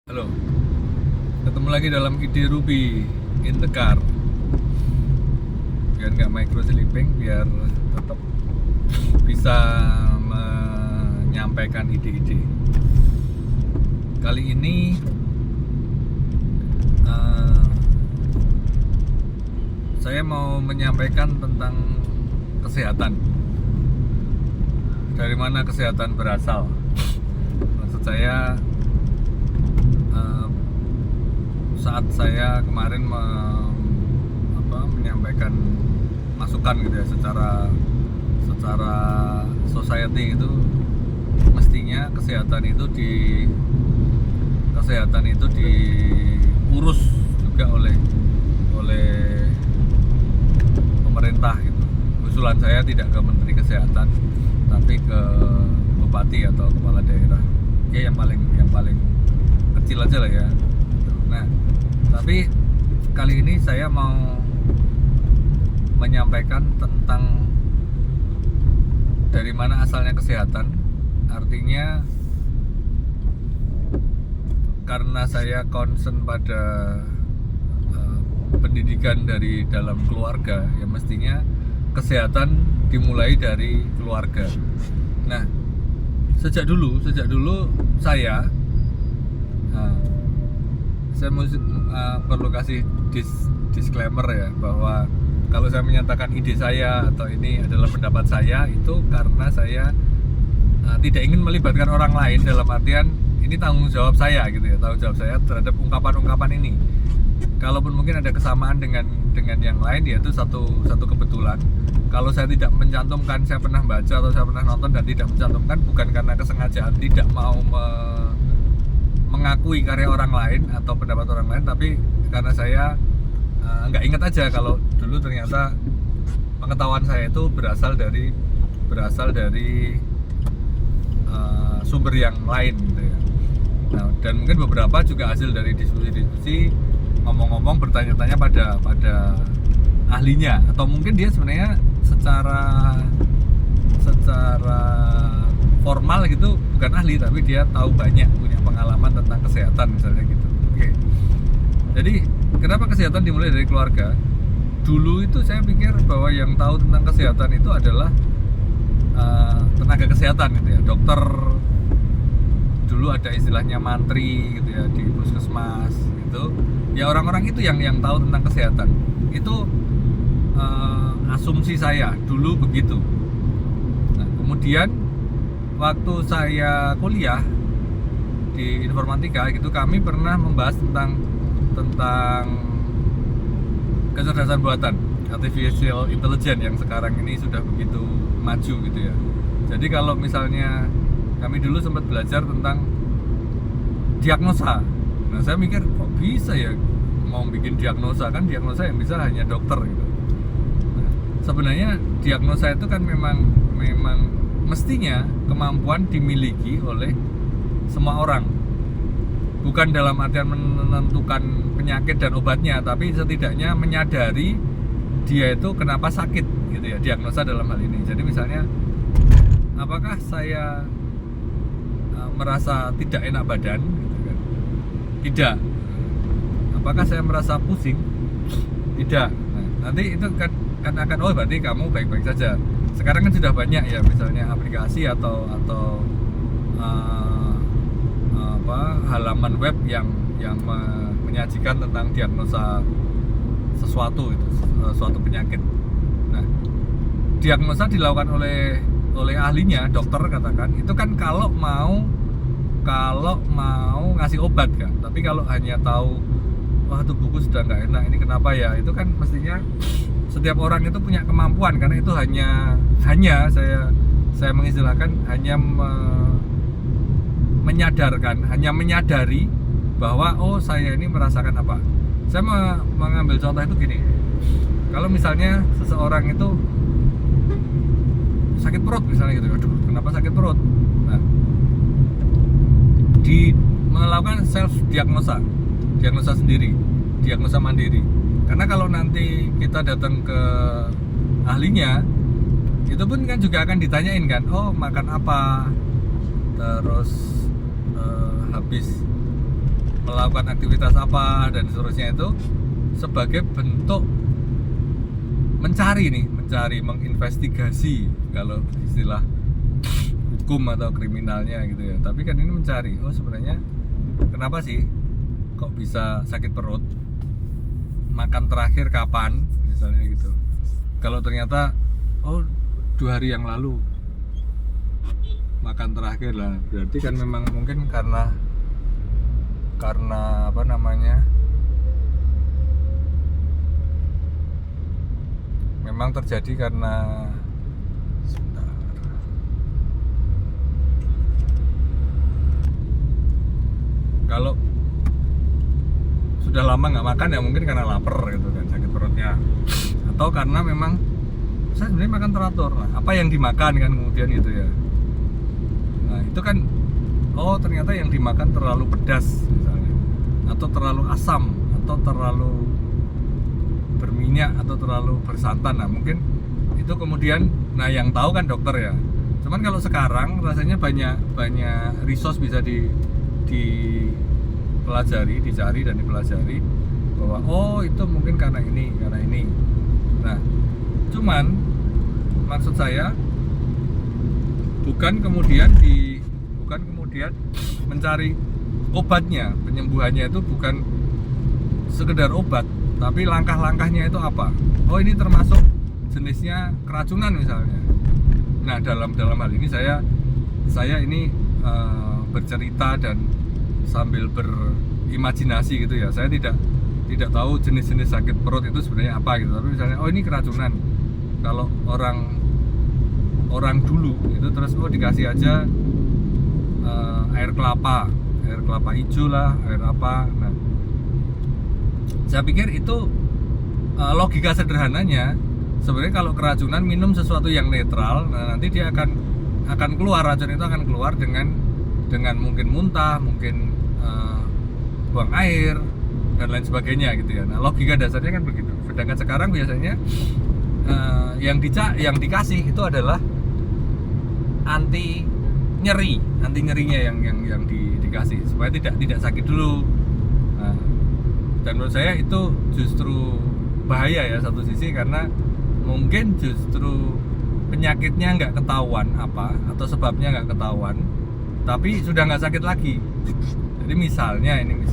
Halo, ketemu lagi dalam ide Ruby in the car. Biar nggak micro sleeping, biar tetap bisa menyampaikan ide-ide. Kali ini saya mau menyampaikan tentang kesehatan. Dari mana kesehatan berasal? Maksud saya, saat saya kemarin menyampaikan masukan gitu ya, secara society itu mestinya kesehatan itu diurus juga oleh pemerintah gitu. Usulan saya tidak ke Menteri Kesehatan, tapi ke bupati atau kepala daerah, ya yang paling kecil aja lah ya. Nah, tapi kali ini saya mau menyampaikan tentang dari mana asalnya kesehatan. Artinya karena saya concern pada pendidikan dari dalam keluarga, ya mestinya kesehatan dimulai dari keluarga. Nah, sejak dulu saya perlu kasih disclaimer ya, bahwa kalau saya menyatakan ide saya atau ini adalah pendapat saya, itu karena saya tidak ingin melibatkan orang lain, dalam artian ini tanggung jawab saya gitu ya, tanggung jawab saya terhadap ungkapan-ungkapan ini. Kalaupun mungkin ada kesamaan dengan yang lain, yaitu satu kebetulan. Kalau saya tidak mencantumkan saya pernah baca atau saya pernah nonton dan tidak mencantumkan, bukan karena kesengajaan tidak mau mengakui karya orang lain atau pendapat orang lain, tapi karena saya nggak ingat aja kalau dulu ternyata pengetahuan saya itu berasal dari sumber yang lain gitu ya. Nah, dan mungkin beberapa juga hasil dari diskusi ngomong-ngomong, bertanya-tanya pada ahlinya, atau mungkin dia sebenarnya secara formal gitu bukan ahli, tapi dia tahu banyak, punya pengalaman tentang kesehatan misalnya gitu. Oke. Jadi kenapa kesehatan dimulai dari keluarga? Dulu itu saya pikir bahwa yang tahu tentang kesehatan itu adalah tenaga kesehatan gitu ya, dokter. Dulu ada istilahnya mantri gitu ya di puskesmas gitu. Ya orang-orang itu yang tahu tentang kesehatan. Itu asumsi saya dulu begitu. Nah, kemudian waktu saya kuliah di informatika gitu, kami pernah membahas tentang kecerdasan buatan, artificial intelligence, yang sekarang ini sudah begitu maju gitu ya. Jadi kalau misalnya kami dulu sempat belajar tentang diagnosa. Nah, saya mikir kok bisa ya mau bikin diagnosa, kan diagnosa yang bisa hanya dokter gitu. Nah, sebenarnya diagnosa itu kan memang mestinya kemampuan dimiliki oleh semua orang. Bukan dalam artian menentukan penyakit dan obatnya, tapi setidaknya menyadari dia itu kenapa sakit gitu ya, diagnosa dalam hal ini. Jadi misalnya, apakah saya merasa tidak enak badan gitu kan? Tidak. Apakah saya merasa pusing? Tidak. Nah, nanti itu kan akan, oh berarti kamu baik-baik saja. Sekarang kan sudah banyak ya, misalnya aplikasi atau halaman web yang menyajikan tentang diagnosa sesuatu itu, suatu penyakit. Nah, diagnosa dilakukan oleh ahlinya, dokter katakan, itu kan kalau mau ngasih obat kan. Tapi kalau hanya tahu wah tubuhku sudah nggak enak, ini kenapa ya, itu kan mestinya setiap orang itu punya kemampuan, karena itu hanya saya mengistilahkan hanya menyadari bahwa oh saya ini merasakan apa. Saya mengambil contoh itu gini, kalau misalnya seseorang itu sakit perut misalnya gitu, aduh kenapa sakit perut, nah melakukan self diagnosa sendiri, diagnosa mandiri. Karena kalau nanti kita datang ke ahlinya, itu pun kan juga akan ditanyain kan, oh makan apa, terus habis melakukan aktivitas apa dan seterusnya itu sebagai bentuk mencari, menginvestigasi kalau istilah hukum atau kriminalnya gitu ya. Tapi kan ini mencari, oh sebenarnya kenapa sih kok bisa sakit perut, makan terakhir kapan misalnya gitu. Kalau ternyata oh 2 hari yang lalu makan terakhir lah, berarti kan memang mungkin karena apa namanya, memang terjadi karena sebentar. Kalau sudah lama nggak makan ya mungkin karena lapar gitu kan, sakit perutnya, atau karena memang saya sebenarnya makan teratur. Nah, apa yang dimakan kan kemudian gitu ya. Nah itu kan, oh ternyata yang dimakan terlalu pedas misalnya, atau terlalu asam, atau terlalu berminyak, atau terlalu bersantan. Nah mungkin itu kemudian, nah yang tahu kan dokter ya. Cuman kalau sekarang rasanya banyak resource bisa dipelajari, dicari dan dipelajari bahwa oh itu mungkin karena ini. Nah cuman maksud saya bukan kemudian mencari obatnya, penyembuhannya itu bukan sekedar obat, tapi langkah-langkahnya itu apa. Oh ini termasuk jenisnya keracunan misalnya. Nah dalam hal ini saya ini bercerita dan sambil berimajinasi gitu ya. Saya tidak tahu jenis-jenis sakit perut itu sebenarnya apa gitu. Tapi misalnya oh ini keracunan. Kalau orang dulu itu terus oh dikasih aja air kelapa hijau lah, air apa. Nah, saya pikir itu logika sederhananya sebenarnya kalau keracunan minum sesuatu yang netral, nah nanti dia akan keluar, racun itu akan keluar dengan mungkin muntah, mungkin buang air dan lain sebagainya gitu ya. Nah logika dasarnya kan begitu. Sedangkan sekarang biasanya yang dikasih itu adalah anti nyerinya yang dikasih supaya tidak sakit dulu. Nah, dan menurut saya itu justru bahaya ya satu sisi, karena mungkin justru penyakitnya nggak ketahuan apa, atau sebabnya nggak ketahuan, tapi sudah nggak sakit lagi. Jadi misalnya ini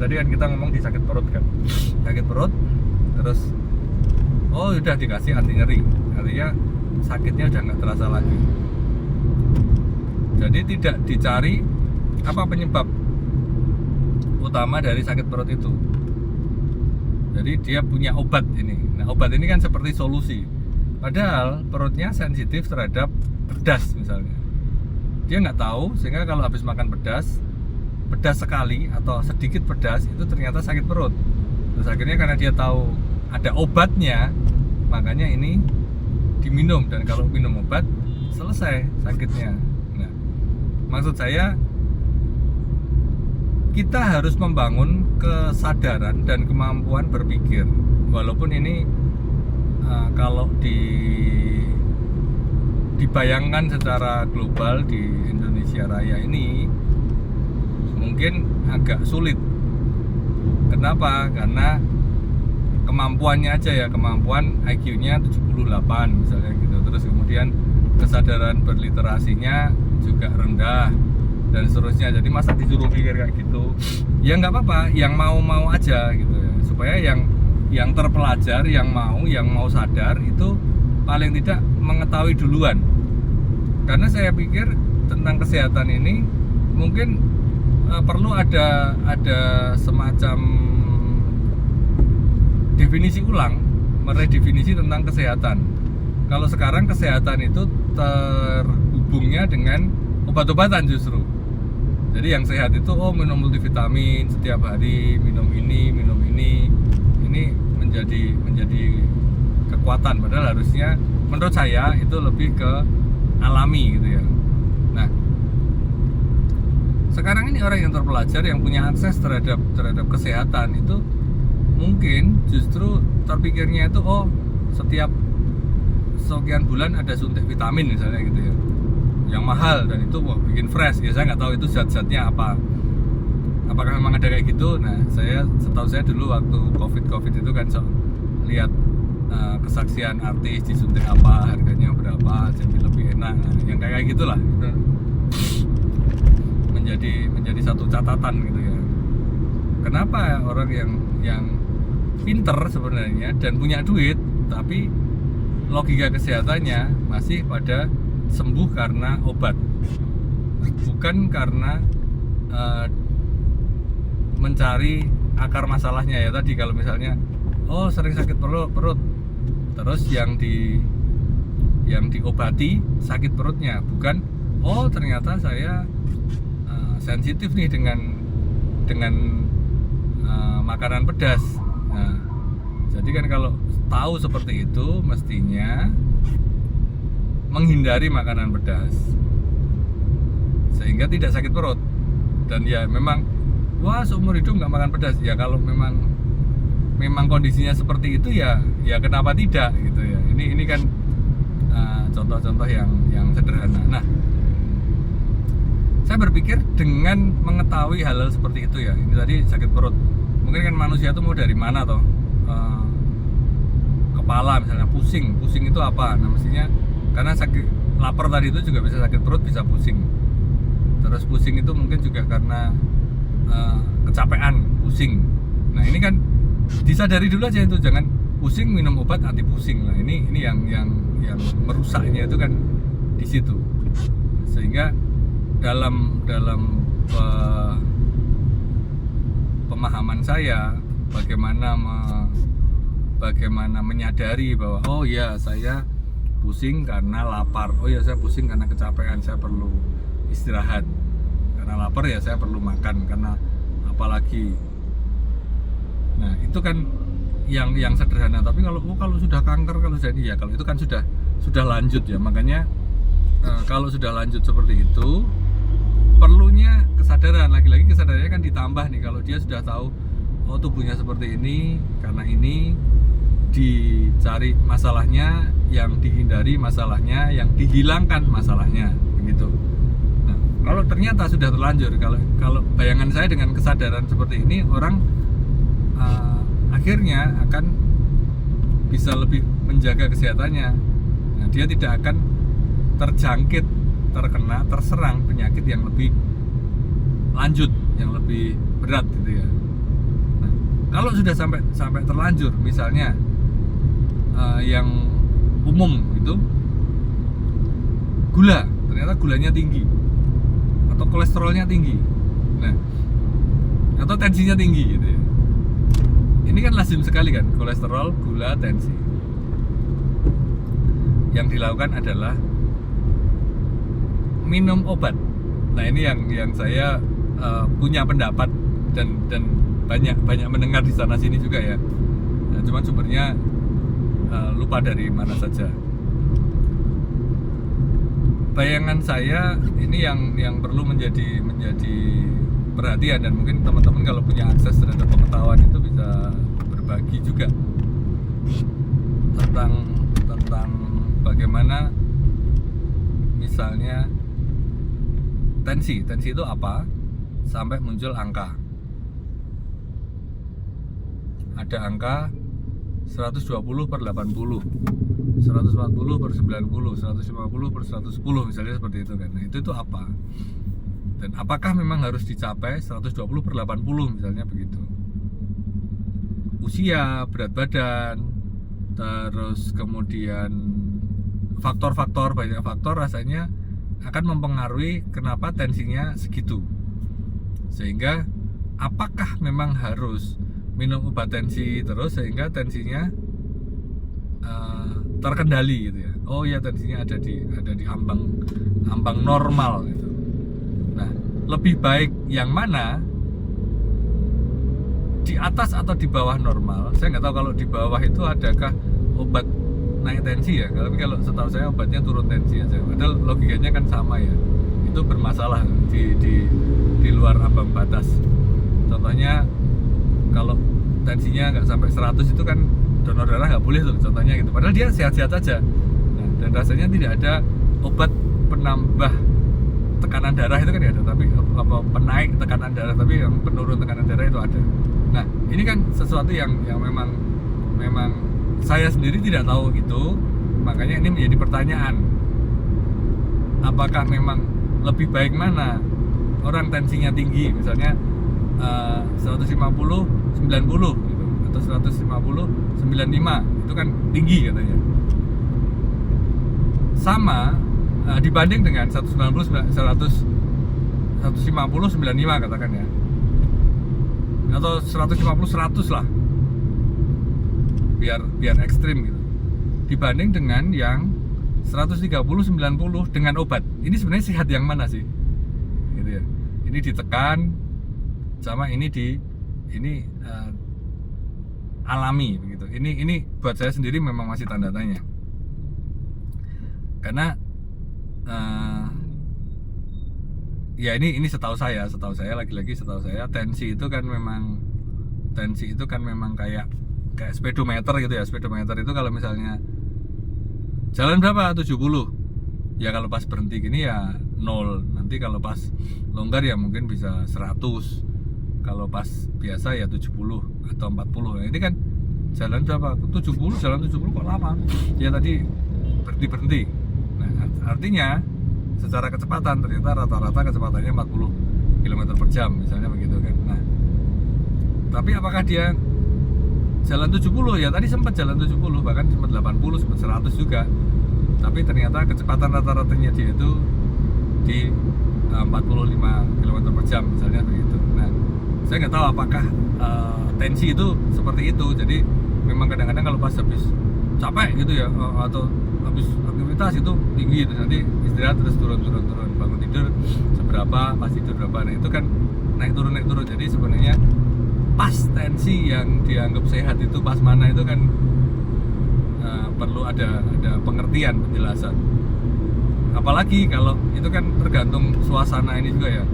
tadi kan kita ngomong di sakit perut kan, sakit perut terus oh udah dikasih anti nyeri, artinya sakitnya udah nggak terasa lagi. Jadi tidak dicari apa penyebab utama dari sakit perut itu. Jadi dia punya obat ini. Nah obat ini kan seperti solusi, padahal perutnya sensitif terhadap pedas misalnya. Dia nggak tahu, sehingga kalau habis makan pedas sekali atau sedikit pedas itu ternyata sakit perut. Terus akhirnya karena dia tahu ada obatnya, makanya ini diminum, dan kalau minum obat selesai sakitnya. Nah, maksud saya kita harus membangun kesadaran dan kemampuan berpikir, walaupun ini kalau dibayangkan secara global di Indonesia Raya ini mungkin agak sulit. Kenapa? Karena kemampuannya aja ya, kemampuan IQ-nya 78 misalnya gitu. Terus kemudian kesadaran berliterasinya juga rendah dan seterusnya. Jadi masa disuruh pikir kayak gitu? Ya nggak apa-apa, yang mau aja gitu ya. Supaya yang terpelajar, yang mau sadar itu paling tidak mengetahui duluan. Karena saya pikir tentang kesehatan ini mungkin perlu ada semacam definisi ulang, meredefinisi tentang kesehatan. Kalau sekarang kesehatan itu terhubungnya dengan obat-obatan justru. Jadi yang sehat itu oh minum multivitamin setiap hari, minum ini. Ini menjadi kekuatan, padahal harusnya menurut saya itu lebih ke alami gitu ya. Nah, sekarang ini orang yang terpelajar, yang punya akses terhadap kesehatan itu mungkin justru terpikirnya itu oh setiap sekian bulan ada suntik vitamin misalnya gitu ya, yang mahal dan itu bikin fresh ya. Saya nggak tahu itu zat-zatnya apa. apakah memang ada kayak gitu? Nah, setahu saya dulu waktu COVID itu kan lihat kesaksian artis disuntik apa, harganya berapa, jadi lebih enak. Nah, yang kayak gitulah itu menjadi satu catatan gitu ya. Kenapa orang yang pinter sebenarnya dan punya duit tapi logika kesehatannya masih pada sembuh karena obat, bukan karena mencari akar masalahnya ya tadi. Kalau misalnya sering sakit perut terus yang diobati sakit perutnya, bukan ternyata saya sensitif nih dengan makanan pedas. Nah, jadi kan kalau tahu seperti itu mestinya menghindari makanan pedas sehingga tidak sakit perut. Dan ya memang seumur hidup nggak makan pedas ya, kalau memang kondisinya seperti itu ya kenapa tidak gitu ya. Ini kan contoh-contoh yang sederhana. Nah, saya berpikir dengan mengetahui hal-hal seperti itu ya, ini tadi sakit perut, mungkin kan manusia itu mau dari mana toh, kepala misalnya pusing itu apa? Nah, mestinya karena sakit lapar tadi itu juga bisa sakit perut, bisa pusing. Terus pusing itu mungkin juga karena kecapean, pusing. Nah, ini kan disadari dulu aja itu, jangan pusing minum obat anti pusing. Nah, ini yang merusaknya itu kan di situ. Sehingga dalam pemahaman saya bagaimana menyadari bahwa saya pusing karena lapar, saya pusing karena kecapean, saya perlu istirahat. Karena lapar ya saya perlu makan, karena apalagi. Nah, itu kan yang sederhana. Tapi kalau sudah kanker, kalau sudah ini ya, kalau itu kan sudah lanjut ya. Makanya kalau sudah lanjut seperti itu perlunya kesadaran. Lagi-lagi kesadarannya kan ditambah nih, kalau dia sudah tahu tubuhnya seperti ini, karena ini dicari masalahnya, yang dihindari masalahnya, yang dihilangkan masalahnya, begitu. Nah, kalau ternyata sudah terlanjur, kalau bayangan saya dengan kesadaran seperti ini, orang akhirnya akan bisa lebih menjaga kesehatannya. Nah, dia tidak akan terserang penyakit yang lebih lanjut, yang lebih berat gitu ya. Nah, kalau sudah sampai terlanjur, misalnya yang umum itu gula, ternyata gulanya tinggi atau kolesterolnya tinggi, nah, atau tensinya tinggi gitu ya. Ini kan lazim sekali kan, kolesterol, gula, tensi. Yang dilakukan adalah minum obat. Nah, ini yang saya punya pendapat dan banyak mendengar di sana sini juga ya. Nah, cuman sumbernya lupa dari mana saja. Bayangan saya ini yang perlu menjadi perhatian, dan mungkin teman-teman kalau punya akses terhadap pengetahuan itu bisa berbagi juga tentang bagaimana misalnya tensi itu apa sampai muncul angka. Ada angka 120/80, 140/90, 150/110 misalnya seperti itu kan. Nah, itu apa? Dan apakah memang harus dicapai 120/80 misalnya begitu? Usia, berat badan, terus kemudian faktor-faktor, banyak faktor rasanya akan mempengaruhi kenapa tensinya segitu. Sehingga apakah memang harus minum obat tensi terus sehingga tensinya terkendali gitu ya? Tensinya ada di ambang normal gitu. Nah, lebih baik yang mana, di atas atau di bawah normal? Saya nggak tahu kalau di bawah itu adakah obat naik tensi ya. Kalau setahu saya obatnya turun tensi aja. Padahal logikanya kan sama ya. Itu bermasalah di luar ambang batas. Contohnya kalau tensinya nggak sampai 100 itu kan donor darah nggak boleh tuh, contohnya gitu. Padahal dia sehat-sehat aja. Nah, dan rasanya tidak ada obat penambah tekanan darah itu kan ya ada, tapi apa penaik tekanan darah, tapi yang penurun tekanan darah itu ada. Nah, ini kan sesuatu yang memang saya sendiri tidak tahu itu, makanya ini menjadi pertanyaan. Apakah memang lebih baik mana orang tensinya tinggi, misalnya 150 90 gitu, atau 150 95, itu kan tinggi katanya. Sama dibanding dengan 190 150 95 katakan ya, atau 150 100 lah, biar ekstrim gitu, dibanding dengan yang 130 90 dengan obat. Ini sebenarnya sehat yang mana sih gitu ya? Ini ditekan sama ini alami begitu. Ini buat saya sendiri memang masih tanda tanya, karena ya ini setahu saya lagi-lagi setahu saya tensi itu kan memang kayak speedometer gitu ya. Speedometer itu kalau misalnya jalan berapa 70, ya kalau pas berhenti gini ya 0, nanti kalau pas longgar ya mungkin bisa 100, kalau pas biasa ya 70 atau 40. Nah, ini kan jalan berapa 70, jalan 70 kok lama ya, tadi berhenti. Nah, artinya secara kecepatan ternyata rata-rata kecepatannya 40 km per jam misalnya begitu kan. Nah, tapi apakah dia jalan 70? Ya tadi sempat jalan 70, bahkan sempat 80, sempat 100 juga, tapi ternyata kecepatan rata-ratanya dia itu di 45 km per jam misalnya begitu. Nah, saya nggak tahu apakah tensi itu seperti itu. Jadi memang kadang-kadang kalau pas habis capek gitu ya, atau habis aktivitas itu tinggi itu, nanti istirahat terus turun, bangun tidur seberapa, pas tidur berapa. Nah, itu kan naik turun. Jadi sebenarnya pas tensi yang dianggap sehat itu pas mana itu kan perlu ada pengertian, penjelasan. Apalagi kalau itu kan tergantung suasana ini juga ya.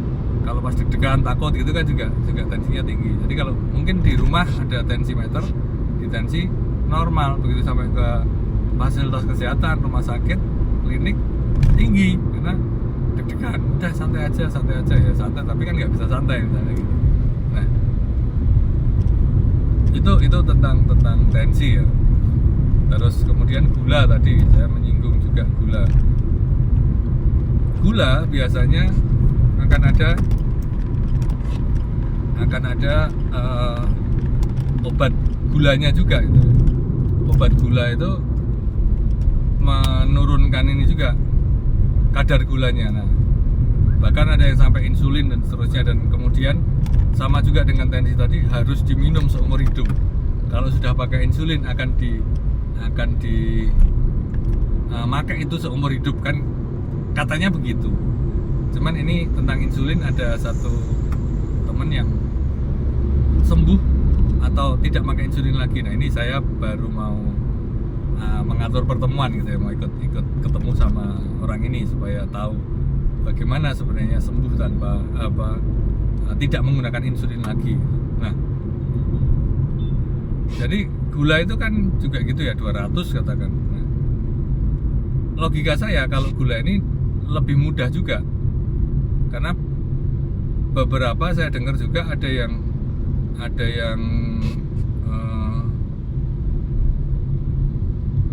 Kalau pas deg-degan takut gitu kan juga tensinya tinggi. Jadi kalau mungkin di rumah ada tensimeter, di tensi normal, begitu sampai ke fasilitas kesehatan, rumah sakit, klinik tinggi, karena deg-degan. Udah santai aja ya, santai, tapi kan nggak bisa santai misalnya gitu. Nah, itu tentang tensi ya. Terus kemudian gula, tadi saya menyinggung juga gula biasanya akan ada obat gulanya juga gitu. Obat gula itu menurunkan ini juga kadar gulanya. Nah, bahkan ada yang sampai insulin dan seterusnya. Dan kemudian sama juga dengan tensi tadi, harus diminum seumur hidup. Kalau sudah pakai insulin akan pakai itu seumur hidup kan, katanya begitu. Cuman ini tentang insulin, ada satu temen yang sembuh atau tidak pakai insulin lagi. Nah, ini saya baru mau mengatur pertemuan gitu ya, mau ikut ketemu sama orang ini supaya tahu bagaimana sebenarnya sembuh tanpa tidak menggunakan insulin lagi. Nah, jadi gula itu kan juga gitu ya, 200 katakan. Nah, logika saya kalau gula ini lebih mudah juga, karena beberapa saya dengar juga ada yang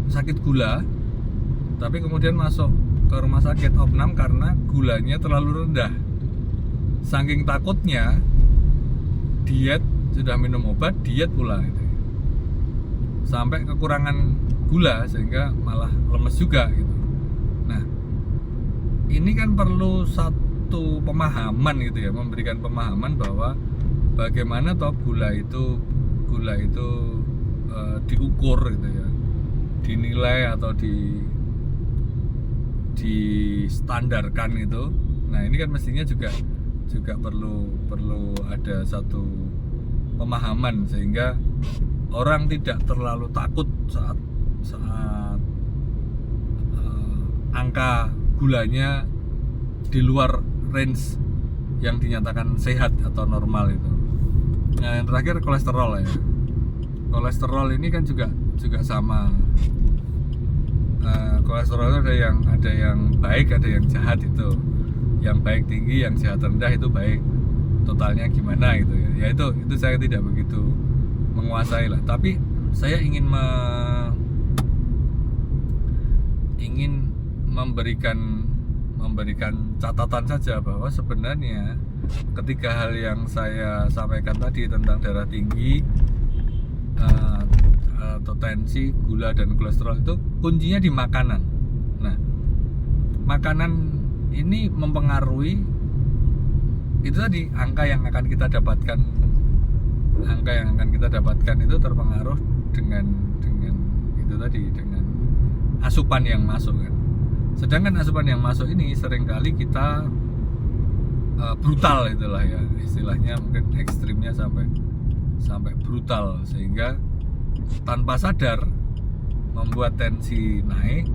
sakit gula, tapi kemudian masuk ke rumah sakit opnam karena gulanya terlalu rendah. Saking takutnya diet, sudah minum obat, diet pula gitu, sampai kekurangan gula sehingga malah lemes juga gitu. Nah, ini kan perlu satu pemahaman gitu ya, memberikan pemahaman bahwa bagaimana toh gula itu diukur gitu ya, dinilai atau distandarkan gitu. Nah, ini kan mestinya juga perlu ada satu pemahaman sehingga orang tidak terlalu takut saat angka gulanya di luar range yang dinyatakan sehat atau normal itu. Nah, yang terakhir kolesterol ya. Kolesterol ini kan juga sama. Kolesterol itu ada yang baik, ada yang jahat itu. yang baik tinggi, yang sehat rendah itu baik, totalnya gimana gitu ya. Ya itu saya tidak begitu menguasai lah, tapi saya ingin memberikan catatan saja bahwa sebenarnya ketiga hal yang saya sampaikan tadi tentang darah tinggi, atau tensi, gula dan kolesterol itu kuncinya di makanan. Nah, makanan ini mempengaruhi itu tadi, angka yang akan kita dapatkan itu terpengaruh dengan itu tadi, dengan asupan yang masuk kan. Sedangkan asupan yang masuk ini seringkali kita brutal itulah ya, istilahnya mungkin ekstrimnya sampai brutal, sehingga tanpa sadar membuat tensi naik.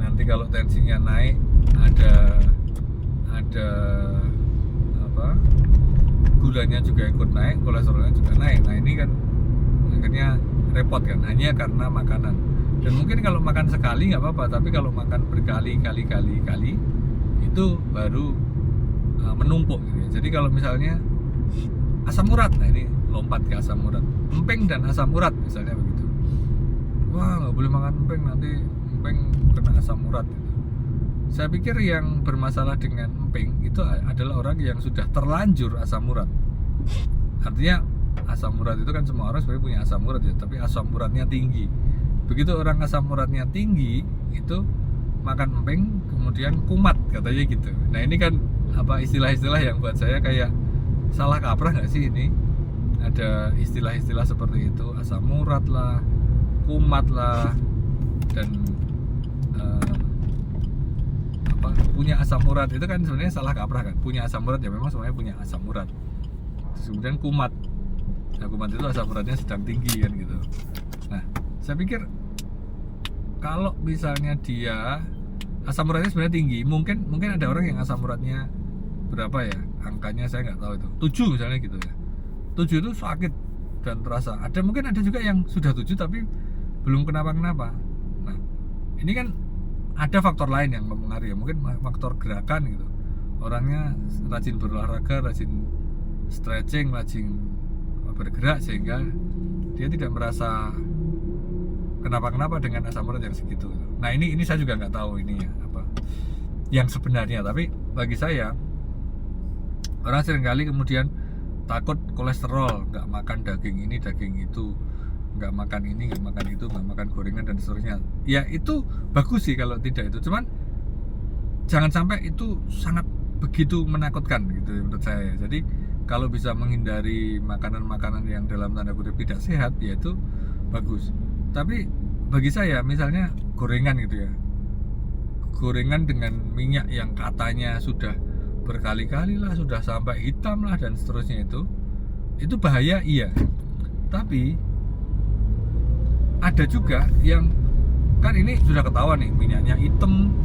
Nanti kalau tensinya naik ada gulanya juga ikut naik, kolesterolnya juga naik. Nah ini kan akhirnya repot kan, hanya karena makanan. Dan mungkin kalau makan sekali nggak apa-apa, tapi kalau makan berkali-kali itu baru menumpuk gitu ya. Jadi kalau misalnya asam urat, nah ini lompat ke asam urat, emping dan asam urat misalnya begitu. Wah, nggak boleh makan emping, nanti emping kena asam urat gitu. Saya pikir yang bermasalah dengan emping itu adalah orang yang sudah terlanjur asam urat. Artinya asam urat itu kan semua orang sebenarnya punya asam urat ya, tapi asam uratnya tinggi. Begitu orang asam uratnya tinggi itu makan emping kemudian kumat katanya gitu. Nah ini kan istilah-istilah yang buat saya kayak salah kaprah nggak sih ini? Ada istilah-istilah seperti itu, asam urat lah, kumat lah, dan punya asam urat itu kan sebenarnya salah kaprah kan. Punya asam urat ya memang semuanya punya asam urat. Terus kemudian kumat. Nah kumat itu asam uratnya sedang tinggi kan gitu. Nah saya pikir kalau misalnya dia asam uratnya sebenarnya tinggi, mungkin ada orang yang asam uratnya berapa ya, angkanya saya nggak tahu itu, 7 misalnya gitu ya. 7 itu sakit dan terasa. Mungkin ada juga yang sudah 7 tapi belum kenapa-kenapa. Nah ini kan ada faktor lain yang mempengaruhi, mungkin faktor gerakan gitu. Orangnya rajin berolahraga, rajin stretching, rajin bergerak, sehingga dia tidak merasa kenapa-kenapa dengan asam urat yang segitu. Nah ini saya juga nggak tahu ini ya apa yang sebenarnya, tapi bagi saya orang seringkali kemudian takut kolesterol, nggak makan daging ini, daging itu, nggak makan ini, nggak makan itu, nggak makan gorengan dan seterusnya. Ya itu bagus sih kalau tidak itu, cuman jangan sampai itu sangat begitu menakutkan gitu menurut saya. Jadi kalau bisa menghindari makanan-makanan yang dalam tanda kutip tidak sehat, ya itu bagus. Tapi bagi saya misalnya gorengan gitu ya, gorengan dengan minyak yang katanya sudah berkali-kali lah, sudah sampai hitam lah dan seterusnya, itu bahaya iya. Tapi ada juga yang kan ini sudah ketahuan nih, minyaknya hitam,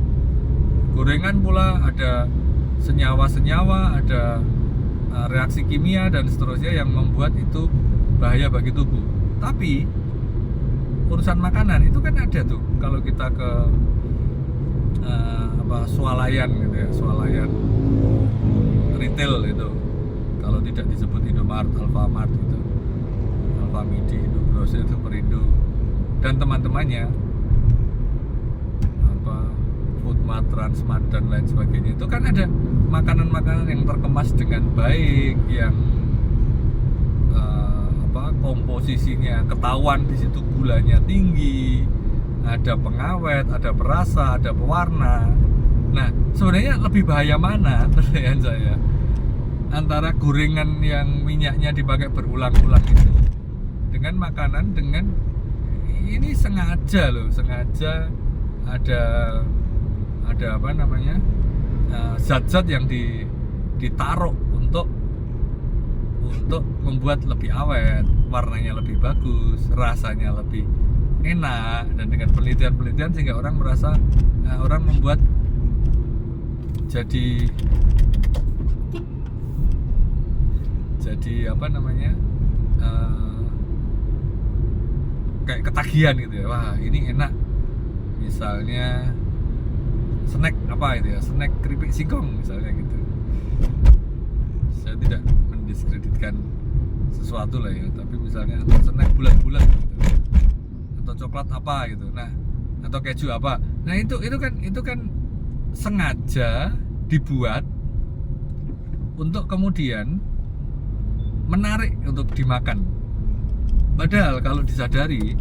gorengan pula ada senyawa-senyawa, ada reaksi kimia dan seterusnya yang membuat itu bahaya bagi tubuh. Tapi urusan makanan itu kan ada tuh, kalau kita ke swalayan gitu ya, swalayan retail itu, kalau tidak disebut Indomart, Alfamart gitu, Alfamidi, Indogrosir, Superindo dan teman-temannya, Foodmart, Transmart dan lain sebagainya, itu kan ada makanan-makanan yang terkemas dengan baik, yang komposisinya ketahuan, di situ gulanya tinggi, ada pengawet, ada perasa, ada pewarna. Nah sebenarnya lebih bahaya mana pertanyaan saya, antara gorengan yang minyaknya dipakai berulang-ulang itu dengan makanan dengan ini sengaja ada zat-zat yang ditaruh untuk membuat lebih awet, warnanya lebih bagus, rasanya lebih enak, dan dengan penelitian sehingga orang merasa orang membuat jadi kayak ketagihan gitu ya, wah ini enak. Misalnya snack apa itu ya, snack keripik singkong misalnya gitu. Saya tidak mendiskreditkan sesuatu lah ya, tapi misalnya atau snack bulat-bulat gitu, atau coklat apa gitu, nah atau keju apa, nah itu kan sengaja dibuat untuk kemudian menarik untuk dimakan. Padahal kalau disadari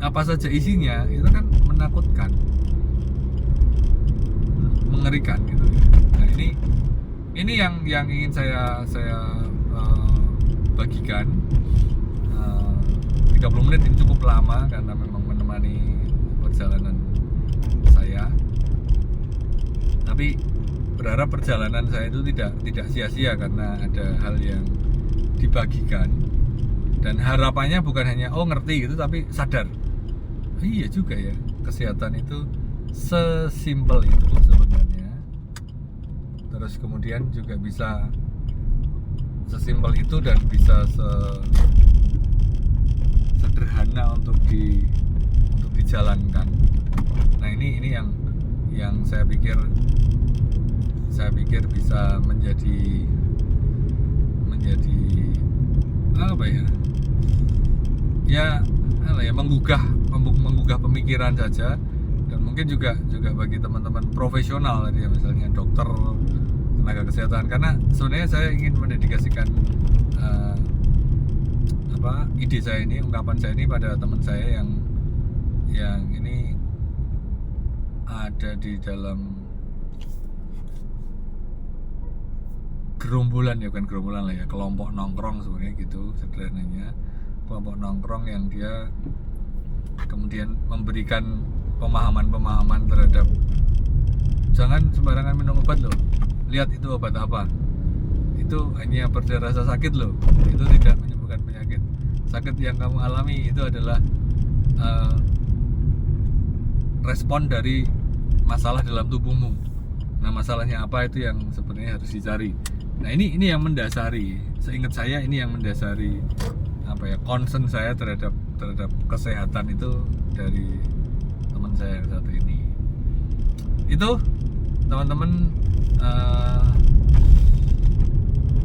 apa saja isinya itu kan menakutkan, mengerikan gitu. Nah ini yang ingin saya bagikan. 30 menit ini cukup lama karena memang menemani perjalanan saya. Tapi berharap perjalanan saya itu tidak sia-sia karena ada hal yang dibagikan, dan harapannya bukan hanya ngerti gitu, tapi sadar iya juga ya, kesehatan itu sesimpel itu sebenarnya. Terus kemudian juga bisa sesimpel itu dan bisa sederhana untuk dijalankan. Nah ini yang saya pikir bisa menjadi apa ya menggugah pemikiran saja, dan mungkin juga bagi teman-teman profesional ya, misalnya dokter, tenaga kesehatan, karena sebenarnya saya ingin mendedikasikan ide saya ini, ungkapan saya ini pada teman saya yang ini ada di dalam gerombolan ya, bukan gerombolan lah ya, kelompok nongkrong sebenarnya gitu sederhananya, kelompok nongkrong yang dia kemudian memberikan pemahaman terhadap jangan sembarangan minum obat loh, lihat itu obat apa, itu hanya pereda rasa sakit loh, itu tidak menyembuhkan penyakit. Sakit yang kamu alami itu adalah respon dari masalah dalam tubuhmu. Nah masalahnya apa itu yang sebenarnya harus dicari. Nah ini yang mendasari, seingat saya ini yang mendasari concern saya terhadap kesehatan itu dari teman saya yang satu ini. Itu teman-teman,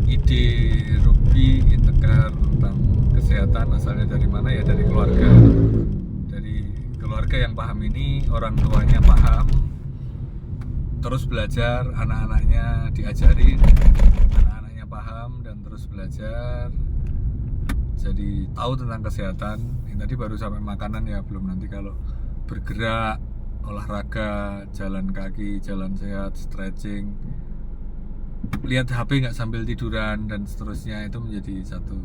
ide Ruby Integrar tentang kesehatan asalnya dari mana ya, dari keluarga yang paham ini, orang tuanya paham, terus belajar, anak-anaknya diajarin, anak-anaknya paham dan terus belajar, jadi tahu tentang kesehatan. Ini tadi baru sampai makanan ya, belum nanti kalau bergerak, olahraga, jalan kaki, jalan sehat, stretching, lihat HP nggak sambil tiduran dan seterusnya, itu menjadi satu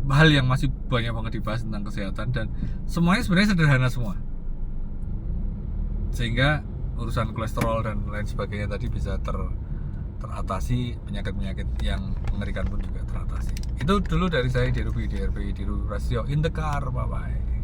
hal yang masih banyak banget dibahas tentang kesehatan, dan semuanya sebenarnya sederhana semua, sehingga urusan kolesterol dan lain sebagainya tadi bisa teratasi, penyakit-penyakit yang mengerikan pun juga teratasi. Itu dulu dari saya, DRP Diru Rasio in the car, bye bye.